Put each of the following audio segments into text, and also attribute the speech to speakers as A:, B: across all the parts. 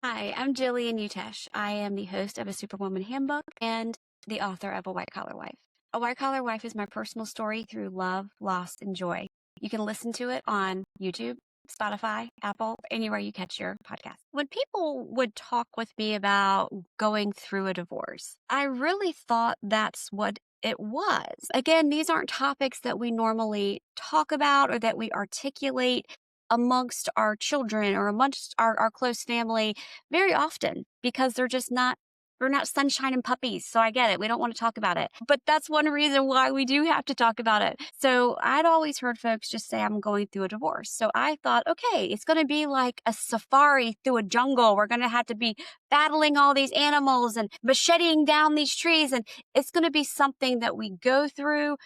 A: Hi, I'm Gillian Utesch. I am the host of a Superwoman Handbook and the author of A White Collar Wife. A White Collar Wife is my personal story through love, loss, and joy. You can listen to it on YouTube, Spotify, Apple, anywhere you catch your podcast. When people would talk with me about going through a divorce, I really thought that's what it was. Again, these aren't topics that we normally talk about or that we articulate amongst our children or amongst our close family very often because we're not sunshine and puppies. So I get it. We don't want to talk about it. But that's one reason why we do have to talk about it. So I'd always heard folks just say, I'm going through a divorce. So I thought, okay, it's going to be like a safari through a jungle. We're going to have to be battling all these animals and macheting down these trees. And it's going to be something that we go through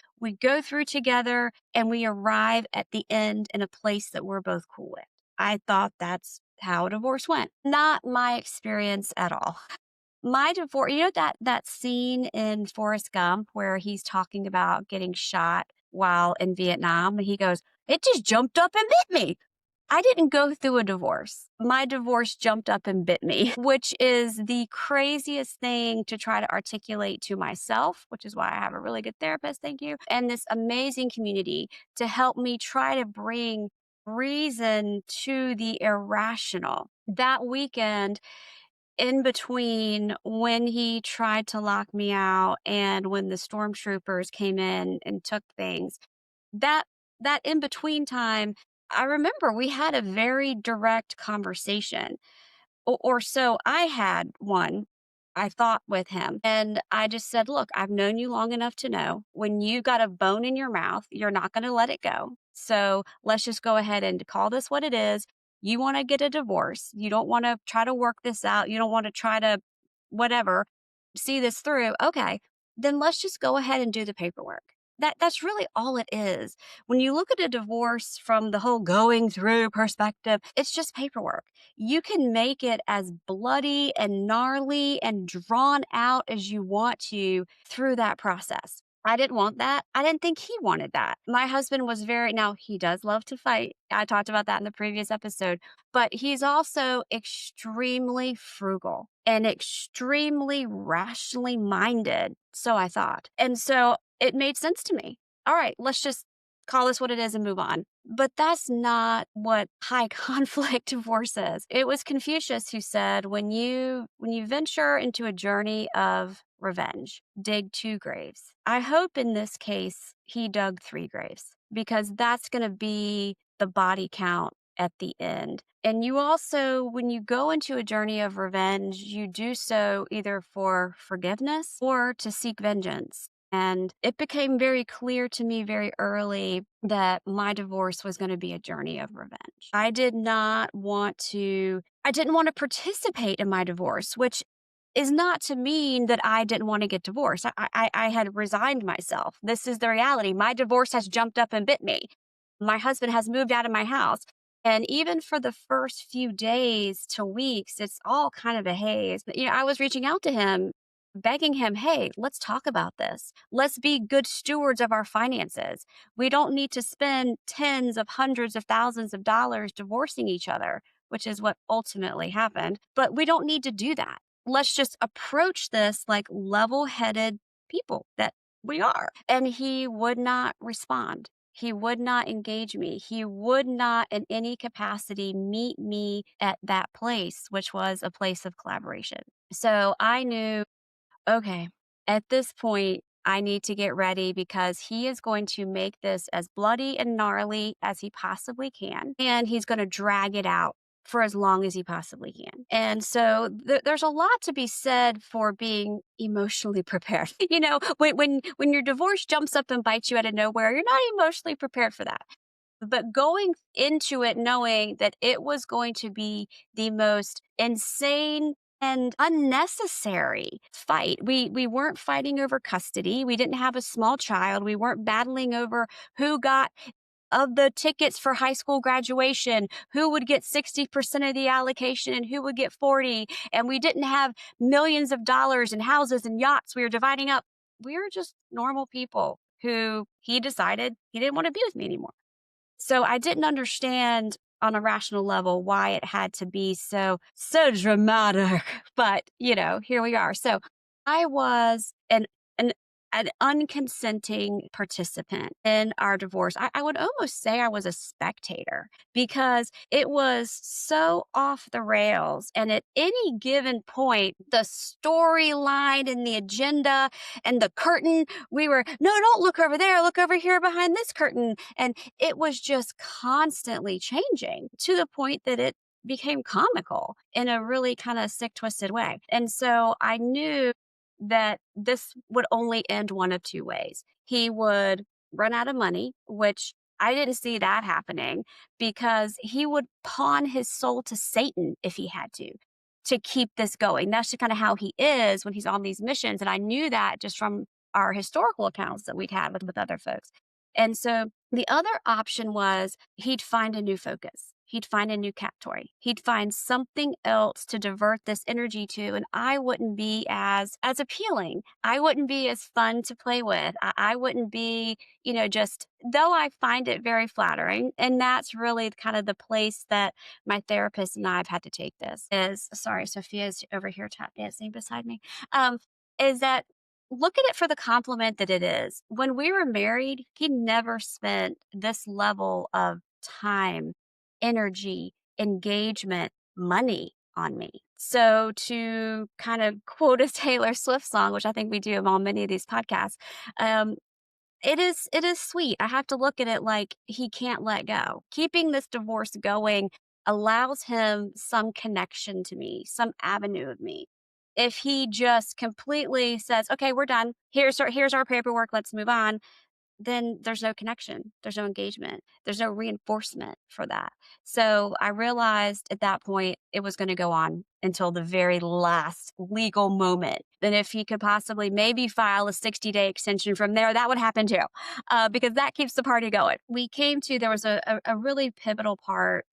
A: together, and we arrive at the end in a place that we're both cool with. I thought that's how a divorce went. Not my experience at all. My divorce, that scene in Forrest Gump where he's talking about getting shot while in Vietnam, and he goes, "It just jumped up and bit me." I didn't go through a divorce. My divorce jumped up and bit me, which is the craziest thing to try to articulate to myself, which is why I have a really good therapist, thank you, and this amazing community to help me try to bring reason to the irrational. That weekend, in between when he tried to lock me out and when the stormtroopers came in and took things, that that in between time, I remember we had a very direct conversation, or so I had one, I thought, with him. And I just said, look, I've known you long enough to know when you got a bone in your mouth, you're not going to let it go. So let's just go ahead and call this what it is. You want to get a divorce. You don't want to try to work this out. You don't want to try to whatever, see this through. Okay, then let's just go ahead and do the paperwork. That's really all it is. When you look at a divorce from the whole going through perspective, it's just paperwork. You can make it as bloody and gnarly and drawn out as you want to through that process. I didn't want that. I didn't think he wanted that. My husband was now he does love to fight. I talked about that in the previous episode, but he's also extremely frugal and extremely rationally minded. So I thought. And so it made sense to me. All right, let's just call this what it is and move on. But that's not what high conflict divorce is. It was Confucius who said, when you venture into a journey of revenge, dig 2 graves. I hope in this case he dug 3 graves because that's going to be the body count at the end. And you also, when you go into a journey of revenge, you do so either for forgiveness or to seek vengeance. And it became very clear to me very early that my divorce was going to be a journey of revenge. I didn't want to participate in my divorce, which is not to mean that I didn't want to get divorced. I had resigned myself. This is the reality. My divorce has jumped up and bit me. My husband has moved out of my house. And even for the first few days to weeks, it's all kind of a haze. But, I was reaching out to him, begging him, hey, let's talk about this. Let's be good stewards of our finances. We don't need to spend tens of hundreds of thousands of dollars divorcing each other, which is what ultimately happened. But we don't need to do that. Let's just approach this like level headed people that we are. And he would not respond. He would not engage me. He would not, in any capacity, meet me at that place, which was a place of collaboration. So I knew, okay, at this point, I need to get ready because he is going to make this as bloody and gnarly as he possibly can. And he's going to drag it out for as long as he possibly can. And so there's a lot to be said for being emotionally prepared. When your divorce jumps up and bites you out of nowhere, you're not emotionally prepared for that. But going into it knowing that it was going to be the most insane and unnecessary fight. We weren't fighting over custody. We didn't have a small child. We weren't battling over who got of the tickets for high school graduation, who would get 60% of the allocation and who would get 40. And we didn't have millions of dollars in houses and yachts we were dividing up. We were just normal people who he decided he didn't want to be with me anymore. So I didn't understand on a rational level why it had to be so dramatic. But, here we are. So I was an an unconsenting participant in our divorce. I would almost say I was a spectator because it was so off the rails. And at any given point, the storyline and the agenda and the curtain, we were, no, don't look over there, look over here behind this curtain. And it was just constantly changing to the point that it became comical in a really kind of sick, twisted way. And so I knew that this would only end one of two ways. He would run out of money, which I didn't see that happening because he would pawn his soul to Satan if he had to keep this going. That's just kind of how he is when he's on these missions. And I knew that just from our historical accounts that we'd had with other folks. And so the other option was he'd find a new focus. He'd find a new cat toy. He'd find something else to divert this energy to, and I wouldn't be as appealing. I wouldn't be as fun to play with. I wouldn't be, just though I find it very flattering, and that's really kind of the place that my therapist and I have had to take this. Is sorry, Sophia's over here tap dancing beside me. Is that look at it for the compliment that it is. When we were married, he never spent this level of time, energy, engagement, money on me. So to kind of quote a Taylor Swift song, which I think we do on many of these podcasts, um, it is sweet. I have to look at it like he can't let go. Keeping this divorce going allows him some connection to me, some avenue of me. If he just completely says, "Okay, we're done. Here's our paperwork. Let's move on," then there's no connection. There's no engagement. There's no reinforcement for that. So I realized at that point it was going to go on until the very last legal moment. Then if he could possibly maybe file a 60-day extension from there, that would happen too, because that keeps the party going. There was a really pivotal part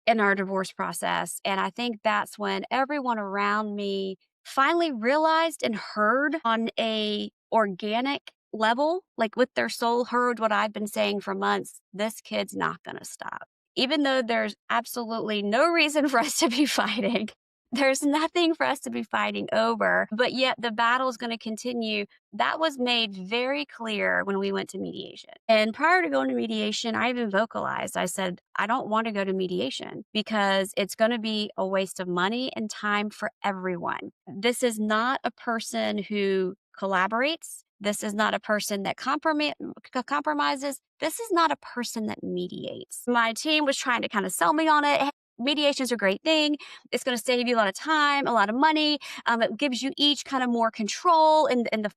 A: in our divorce process. And I think that's when everyone around me finally realized and heard on a organic level, like with their soul, heard what I've been saying for months. This kid's not going to stop. Even though there's absolutely no reason for us to be fighting, there's nothing for us to be fighting over, but yet the battle is going to continue. That was made very clear when we went to mediation. And prior to going to mediation, I even vocalized, I said, I don't want to go to mediation because it's going to be a waste of money and time for everyone. This is not a person who collaborates. This is not a person that compromises. This is not a person that mediates. My team was trying to kind of sell me on it. Hey, mediation is a great thing. It's going to save you a lot of time, a lot of money. It gives you each kind of more control in the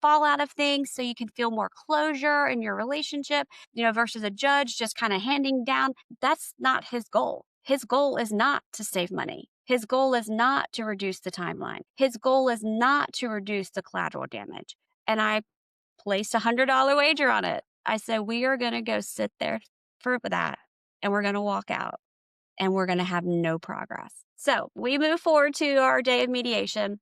A: fallout of things so you can feel more closure in your relationship, versus a judge just kind of handing down. That's not his goal. His goal is not to save money. His goal is not to reduce the timeline. His goal is not to reduce the collateral damage. And I placed $100 wager on it. I said, we are going to go sit there for that and we're going to walk out and we're going to have no progress. So we move forward to our day of mediation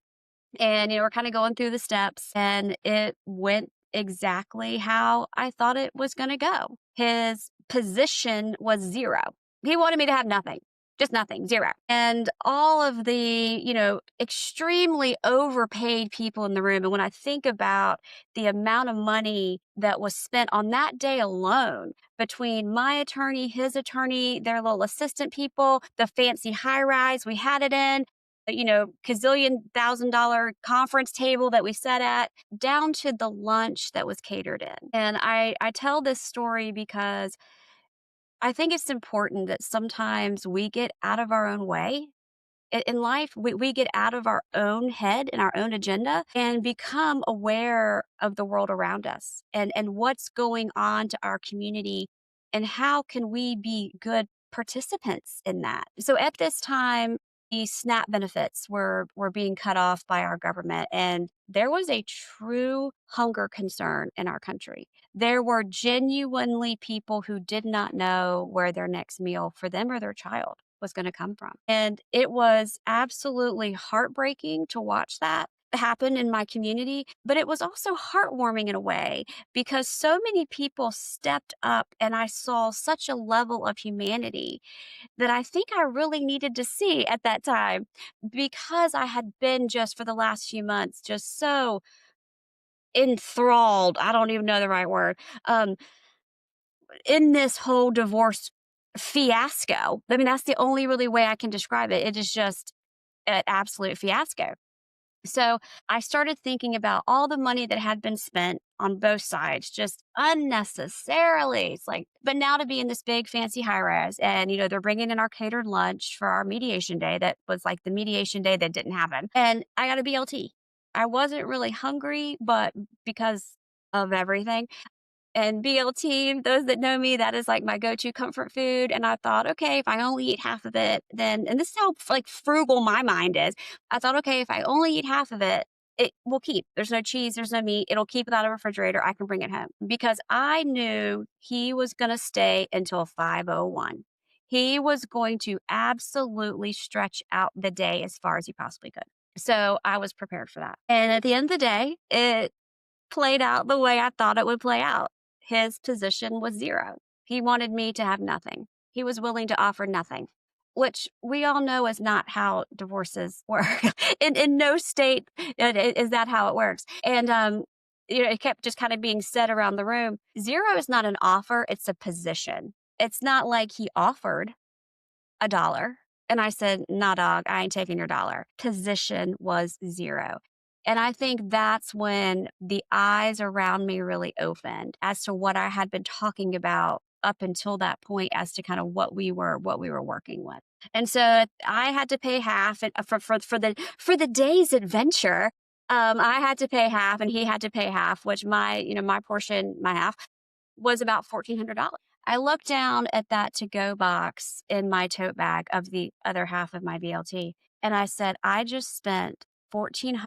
A: and, we're kind of going through the steps and it went exactly how I thought it was going to go. His position was zero. He wanted me to have nothing. Just nothing, zero. And all of the, extremely overpaid people in the room. And when I think about the amount of money that was spent on that day alone between my attorney, his attorney, their little assistant people, the fancy high rise we had it in, $1,000,000 conference table that we sat at, down to the lunch that was catered in. And I tell this story because I think it's important that sometimes we get out of our own way. In life, we get out of our own head and our own agenda and become aware of the world around us and what's going on to our community and how can we be good participants in that. So at this time, the SNAP benefits were being cut off by our government, and there was a true hunger concern in our country. There were genuinely people who did not know where their next meal for them or their child was going to come from. And it was absolutely heartbreaking to watch that happened in my community, but it was also heartwarming in a way because so many people stepped up and I saw such a level of humanity that I think I really needed to see at that time because I had been just for the last few months just so enthralled. I don't even know the right word. In this whole divorce fiasco. I mean, that's the only really way I can describe it. It is just an absolute fiasco. So I started thinking about all the money that had been spent on both sides, just unnecessarily. It's like, but now to be in this big fancy high rise and, they're bringing in our catered lunch for our mediation day. That was like the mediation day that didn't happen. And I got a BLT. I wasn't really hungry, but because of everything, and BLT, those that know me, that is like my go-to comfort food. And I thought, okay, if I only eat half of it, then, and this is how like frugal my mind is. I thought, okay, if I only eat half of it, it will keep. There's no cheese, there's no meat. It'll keep without a refrigerator. I can bring it home because I knew he was going to stay until 5:01. He was going to absolutely stretch out the day as far as he possibly could. So I was prepared for that. And at the end of the day, it played out the way I thought it would play out. His position was zero. He wanted me to have nothing. He was willing to offer nothing, which we all know is not how divorces work. In no state is that how it works. And it kept just kind of being said around the room. Zero is not an offer; it's a position. It's not like he offered $1. And I said, nah, dog, I ain't taking your dollar. Position was zero. And I think that's when the eyes around me really opened as to what I had been talking about up until that point as to kind of what we were working with. And so I had to pay half for the day's adventure. I had to pay half and he had to pay half, which my portion, my half was about $1,400. I looked down at that to go box in my tote bag of the other half of my BLT and I said, I just spent $1,400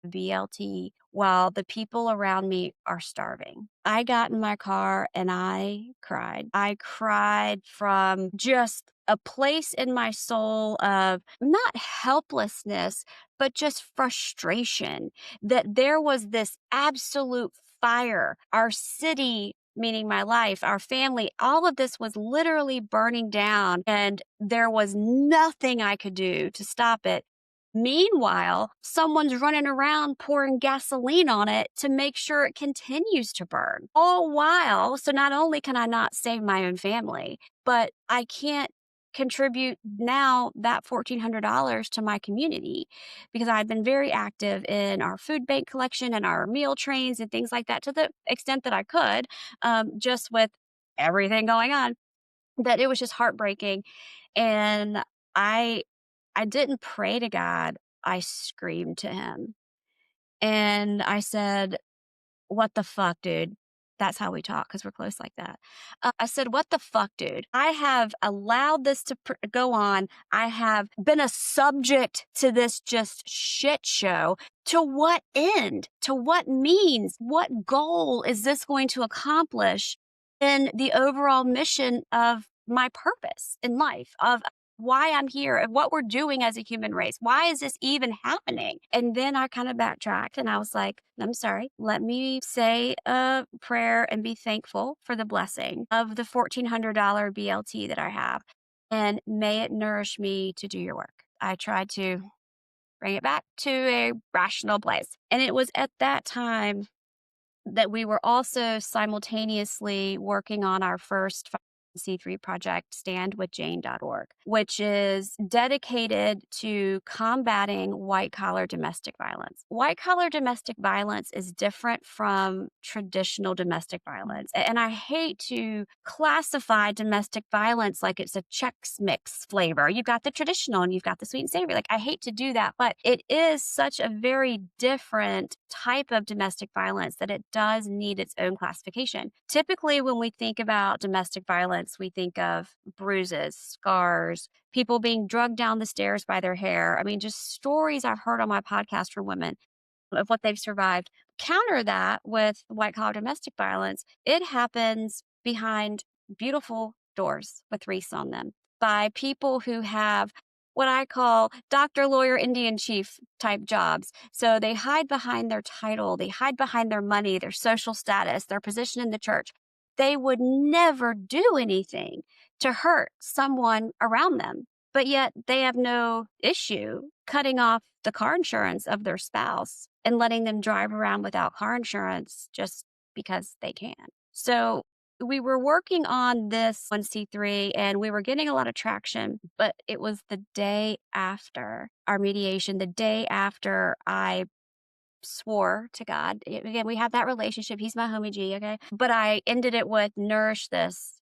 A: BLT while the people around me are starving. I got in my car and I cried. I cried from just a place in my soul of not helplessness, but just frustration that there was this absolute fire. Our city, meaning my life, our family, all of this was literally burning down and there was nothing I could do to stop it. Meanwhile, someone's running around pouring gasoline on it to make sure it continues to burn. All while, so not only can I not save my own family, but I can't contribute now that $1,400 to my community because I've been very active in our food bank collection and our meal trains and things like that to the extent that I could, just with everything going on, that it was just heartbreaking. And I I didn't pray to God. I screamed to him and I said, what the fuck, dude? That's how we talk because we're close like that. I said, what the fuck, dude? I have allowed this to go on. I have been a subject to this just shit show. To what end? To what means? What goal is this going to accomplish in the overall mission of my purpose in life, of why I'm here, of what we're doing as a human race? Why is this even happening? And then I kind of backtracked and I was like, I'm sorry. Let me say a prayer and be thankful for the blessing of the $1,400 BLT that I have. And may it nourish me to do your work. I tried to bring it back to a rational place. And it was at that time that we were also simultaneously working on our first C3 project, standwithjane.org, which is dedicated to combating white collar domestic violence. White collar domestic violence is different from traditional domestic violence. And I hate to classify domestic violence like it's a Chex Mix flavor. You've got the traditional and you've got the sweet and savory. Like, I hate to do that, but it is such a very different type of domestic violence that it does need its own classification. Typically, when we think about domestic violence, we think of bruises, scars, people being drugged down the stairs by their hair. I mean, just stories I've heard on my podcast from women of what they've survived. Counter that with white collar domestic violence. It happens behind beautiful doors with wreaths on them by people who have what I call doctor, lawyer, Indian chief type jobs. So they hide behind their title, they hide behind their money, their social status, their position in the church. They would never do anything to hurt someone around them, but yet they have no issue cutting off the car insurance of their spouse and letting them drive around without car insurance just because they can. So we were working on this 1C3 and we were getting a lot of traction, but it was the day after our mediation, the day after I swore to God. Again, we have that relationship. He's my homie G, okay? But I ended it with nourish this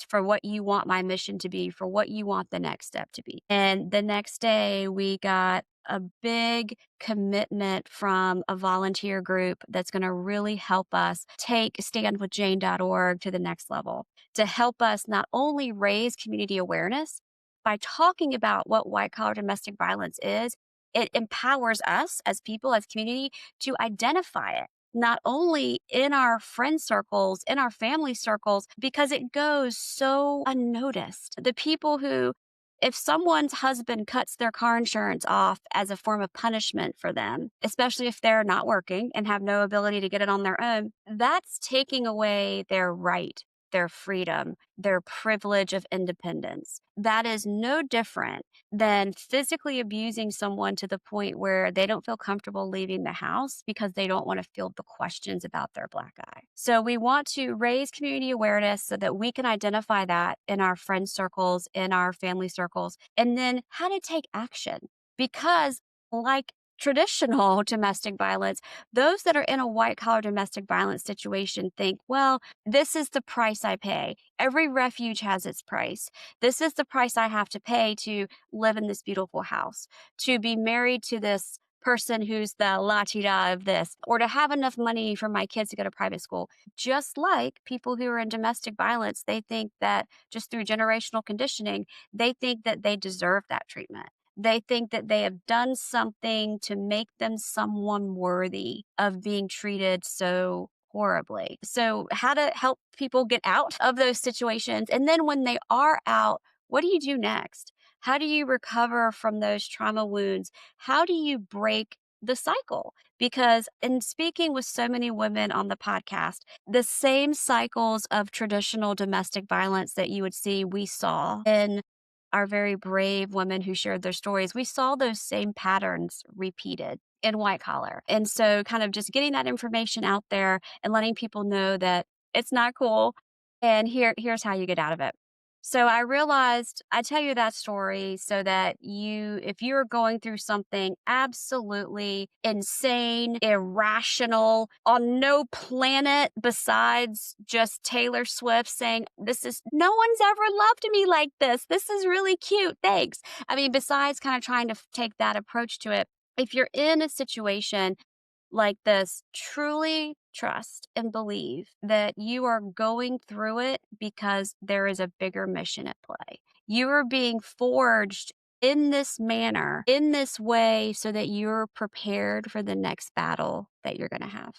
A: for what you want my mission to be, for what you want the next step to be. And the next day, we got a big commitment from a volunteer group that's going to really help us take standwithjane.org to the next level, to help us not only raise community awareness by talking about what white collar domestic violence is. It empowers us as people, as community, to identify it, not only in our friend circles, in our family circles, because it goes so unnoticed. The people who, if someone's husband cuts their car insurance off as a form of punishment for them, especially if they're not working and have no ability to get it on their own, that's taking away their right, their freedom, their privilege of independence. That is no different than physically abusing someone to the point where they don't feel comfortable leaving the house because they don't want to field the questions about their black eye. So we want to raise community awareness so that we can identify that in our friend circles, in our family circles, and then how to take action. Because like traditional domestic violence, those that are in a white collar domestic violence situation think, well, this is the price I pay. Every refuge has its price. This is the price I have to pay to live in this beautiful house, to be married to this person who's the la-ti-da of this, or to have enough money for my kids to go to private school. Just like people who are in domestic violence, they think that just through generational conditioning, they think that they deserve that treatment. They think that they have done something to make them someone worthy of being treated so horribly. So, how to help people get out of those situations. And then when they are out, what do you do next? How do you recover from those trauma wounds? How do you break the cycle? Because in speaking with so many women on the podcast, the same cycles of traditional domestic violence that you would see, we saw in our very brave women who shared their stories, we saw those same patterns repeated in white collar. And so kind of just getting that information out there and letting people know that it's not cool and here's how you get out of it. So I realized I tell you that story so that if you're going through something absolutely insane, irrational, on no planet besides just Taylor Swift saying, no one's ever loved me like this. This is really cute. Thanks. I mean, besides kind of trying to take that approach to it, if you're in a situation like this, truly trust and believe that you are going through it because there is a bigger mission at play. You are being forged in this manner, in this way, so that you're prepared for the next battle that you're going to have.